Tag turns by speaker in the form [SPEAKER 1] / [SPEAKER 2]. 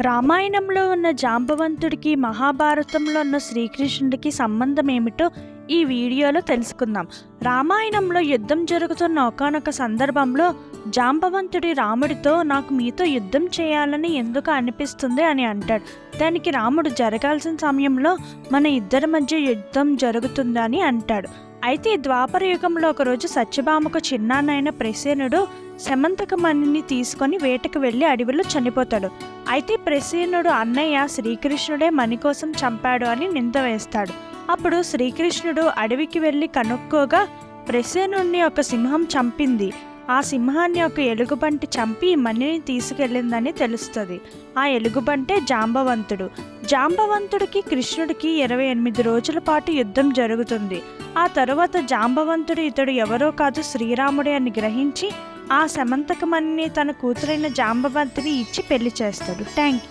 [SPEAKER 1] రామాయణంలో ఉన్న జాంబవంతుడికి మహాభారతంలో ఉన్న శ్రీకృష్ణుడికి సంబంధం ఏమిటో ఈ వీడియోలో తెలుసుకుందాం. రామాయణంలో యుద్ధం జరుగుతున్న ఒకానొక సందర్భంలో జాంబవంతుడి రాముడితో నాకు మీతో యుద్ధం చేయాలని ఎందుకు అనిపిస్తుంది అని అంటాడు. దానికి రాముడు జరగాల్సిన సమయంలో మన ఇద్దరి మధ్య యుద్ధం జరుగుతుందని అంటాడు. అయితే ద్వాపర యుగంలో ఒకరోజు సత్యభామకు చిన్నాన్నైన ప్రసేనుడు శమంతకమణిని తీసుకొని వేటకు వెళ్ళి అడవిలో చనిపోతాడు. అయితే ప్రసేనుడు అన్నయ్య శ్రీకృష్ణుడే మణి కోసం చంపాడు అని నింద వేస్తాడు. అప్పుడు శ్రీకృష్ణుడు అడవికి వెళ్ళి కనుక్కోగా ప్రసేనుడిని ఒక సింహం చంపింది. ఆ సింహాన్ని ఒక ఎలుగుబంటి చంపి మణిని తీసుకెళ్ళిందని తెలుస్తుంది. ఆ ఎలుగుబంటే జాంబవంతుడు. జాంబవంతుడికి కృష్ణుడికి 28 రోజుల పాటు యుద్ధం జరుగుతుంది. ఆ తరువాత జాంబవంతుడు ఇతడు ఎవరో కాదు శ్రీరాముడే అని గ్రహించి ఆ శమంతకమణిని తన కూతురైన జాంబవంతిని ఇచ్చి పెళ్లి చేస్తాడు. Thank you.